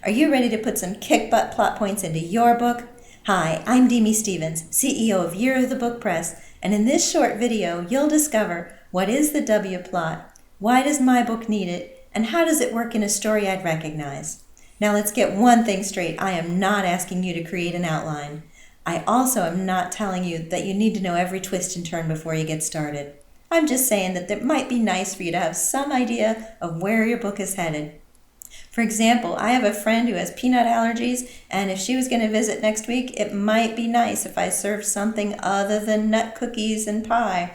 Are you ready to put some kick-butt plot points into your book? Hi, I'm Demi Stevens, CEO of Year of the Book Press, and in this short video, you'll discover what is the W plot, why does my book need it, and how does it work in a story I'd recognize. Now let's get one thing straight. I am not asking you to create an outline. I also am not telling you that you need to know every twist and turn before you get started. I'm just saying that it might be nice for you to have some idea of where your book is headed. For example, I have a friend who has peanut allergies, and if she was going to visit next week, it might be nice if I served something other than nut cookies and pie.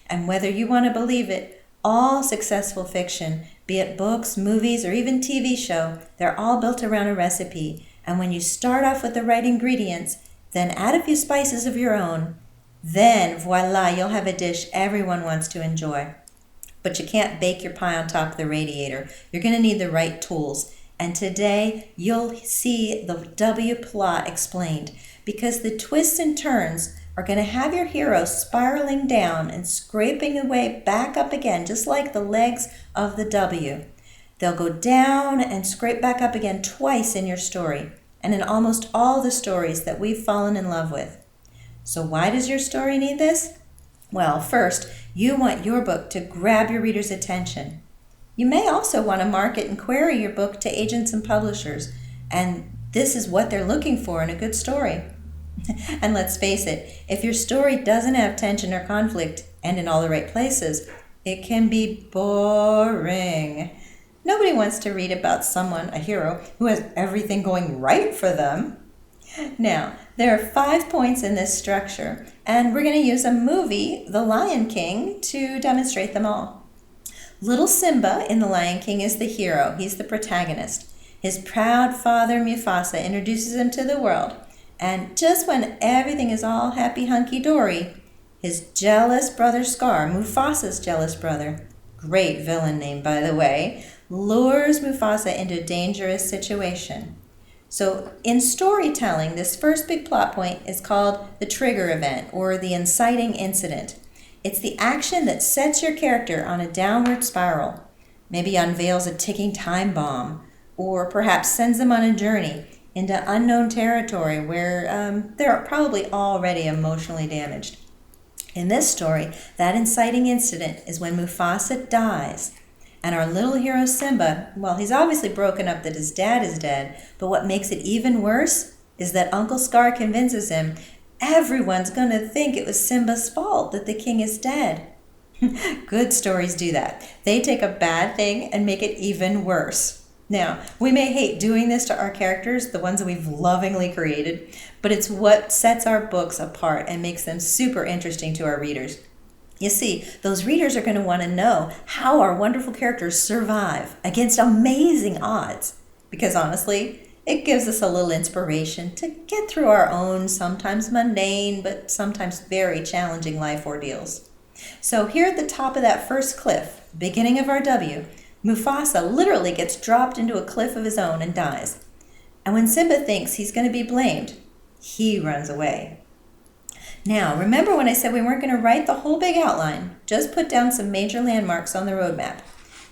And whether you want to believe it, all successful fiction, be it books, movies, or even TV show, they're all built around a recipe. And when you start off with the right ingredients, then add a few spices of your own, then voila, you'll have a dish everyone wants to enjoy. But you can't bake your pie on top of the radiator. You're going to need the right tools. And today, you'll see the W plot explained, because the twists and turns are going to have your hero spiraling down and scraping away back up again, just like the legs of the W. They'll go down and scrape back up again twice in your story, and in almost all the stories that we've fallen in love with. So why does your story need this? Well, first, you want your book to grab your reader's attention. You may also want to market and query your book to agents and publishers, and this is what they're looking for in a good story. And let's face it, if your story doesn't have tension or conflict and in all the right places, it can be boring. Nobody wants to read about someone, a hero, who has everything going right for them. Now, there are 5 points in this structure, and we're going to use a movie, The Lion King, to demonstrate them all. Little Simba in The Lion King is the hero. He's the protagonist. His proud father, Mufasa, introduces him to the world, and just when everything is all happy hunky-dory, his jealous brother Scar, Mufasa's jealous brother, great villain name by the way, lures Mufasa into a dangerous situation. So in storytelling, this first big plot point is called the trigger event, or the inciting incident. It's the action that sets your character on a downward spiral, maybe unveils a ticking time bomb, or perhaps sends them on a journey into unknown territory where they're probably already emotionally damaged. In this story, that inciting incident is when Mufasa dies. And our little hero Simba, well, he's obviously broken up that his dad is dead, but what makes it even worse is that Uncle Scar convinces him everyone's going to think it was Simba's fault that the king is dead. Good stories do that. They take a bad thing and make it even worse. Now, we may hate doing this to our characters, the ones that we've lovingly created, but it's what sets our books apart and makes them super interesting to our readers. You see, those readers are going to want to know how our wonderful characters survive against amazing odds. Because honestly, it gives us a little inspiration to get through our own sometimes mundane, but sometimes very challenging life ordeals. So here at the top of that first cliff, beginning of our W, Mufasa literally gets dropped into a cliff of his own and dies. And when Simba thinks he's going to be blamed, he runs away. Now, remember when I said we weren't going to write the whole big outline, just put down some major landmarks on the roadmap.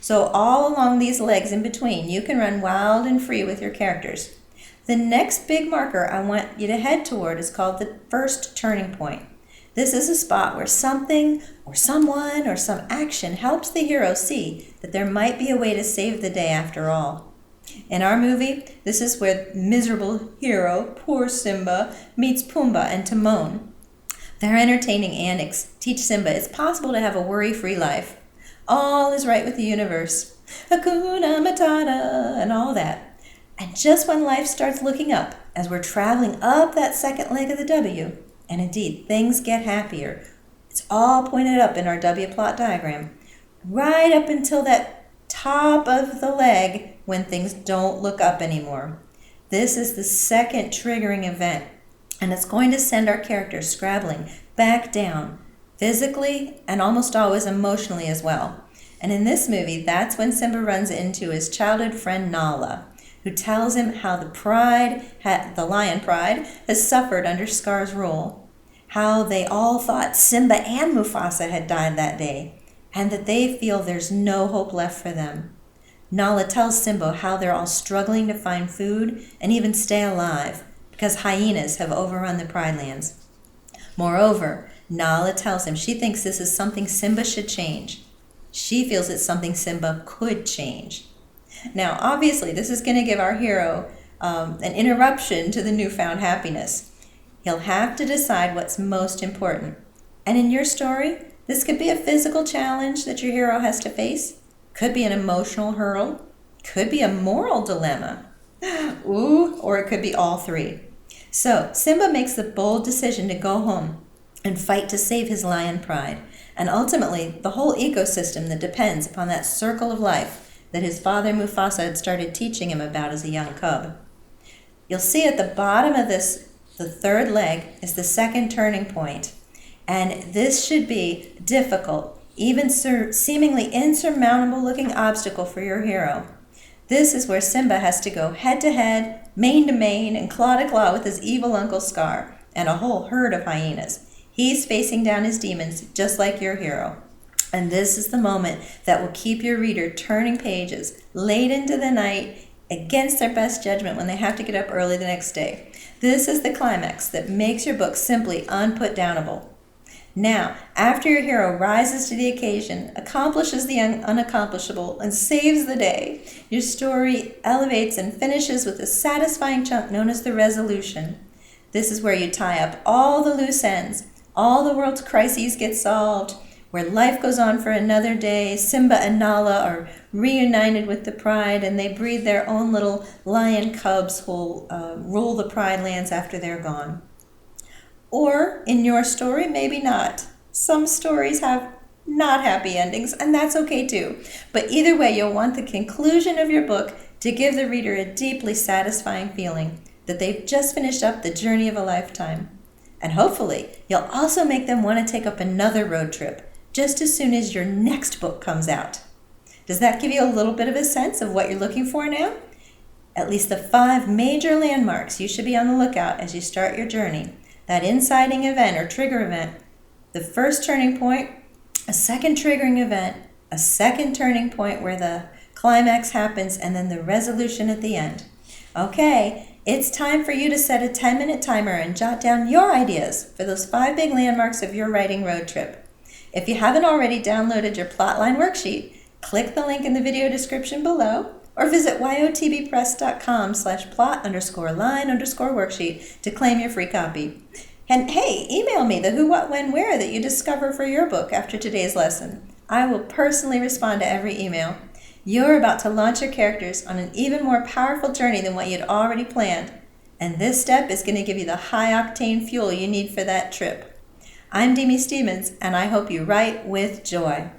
So all along these legs in between, you can run wild and free with your characters. The next big marker I want you to head toward is called the first turning point. This is a spot where something or someone or some action helps the hero see that there might be a way to save the day after all. In our movie, this is where miserable hero, poor Simba, meets Pumbaa and Timon. Their entertaining antics teach Simba it's possible to have a worry-free life. All is right with the universe. Hakuna Matata and all that. And just when life starts looking up, as we're traveling up that second leg of the W, and indeed things get happier, it's all pointed up in our W plot diagram, right up until that top of the leg when things don't look up anymore. This is the second triggering event. And it's going to send our characters scrabbling back down, physically and almost always emotionally as well. And in this movie, that's when Simba runs into his childhood friend Nala, who tells him how the lion pride has suffered under Scar's rule, how they all thought Simba and Mufasa had died that day, and that they feel there's no hope left for them. Nala tells Simba how they're all struggling to find food and even stay alive because hyenas have overrun the Pride Lands. Moreover, Nala tells him she thinks this is something Simba should change. She feels it's something Simba could change. Now, obviously, this is going to give our hero an interruption to the newfound happiness. He'll have to decide what's most important. And in your story, this could be a physical challenge that your hero has to face, could be an emotional hurdle, could be a moral dilemma, ooh, or it could be all three. So Simba makes the bold decision to go home and fight to save his lion pride, and ultimately the whole ecosystem that depends upon that circle of life that his father Mufasa had started teaching him about as a young cub. You'll see at the bottom of this, the third leg is the second turning point. And this should be difficult, even seemingly insurmountable looking obstacle for your hero. This is where Simba has to go head to head, mane to mane, and claw to claw with his evil Uncle Scar and a whole herd of hyenas. He's facing down his demons just like your hero. And this is the moment that will keep your reader turning pages late into the night against their best judgment when they have to get up early the next day. This is the climax that makes your book simply unputdownable. Now, after your hero rises to the occasion, accomplishes the unaccomplishable, and saves the day, your story elevates and finishes with a satisfying chunk known as the resolution. This is where you tie up all the loose ends, all the world's crises get solved, where life goes on for another day. Simba and Nala are reunited with the Pride, and they breed their own little lion cubs who'll rule the Pride Lands after they're gone. Or, in your story, maybe not. Some stories have not happy endings, and that's okay too. But either way, you'll want the conclusion of your book to give the reader a deeply satisfying feeling that they've just finished up the journey of a lifetime. And hopefully, you'll also make them want to take up another road trip just as soon as your next book comes out. Does that give you a little bit of a sense of what you're looking for now? At least the 5 major landmarks you should be on the lookout as you start your journey. That inciting event or trigger event, the first turning point, a second triggering event, a second turning point where the climax happens, and then the resolution at the end. Okay, it's time for you to set a 10-minute timer and jot down your ideas for those 5 big landmarks of your writing road trip. If you haven't already downloaded your plotline worksheet, click the link in the video description below, or visit yotbpress.com/plot_line_worksheet to claim your free copy. And hey, email me the who, what, when, where that you discover for your book after today's lesson. I will personally respond to every email. You're about to launch your characters on an even more powerful journey than what you'd already planned. And this step is going to give you the high-octane fuel you need for that trip. I'm Demi Stevens, and I hope you write with joy.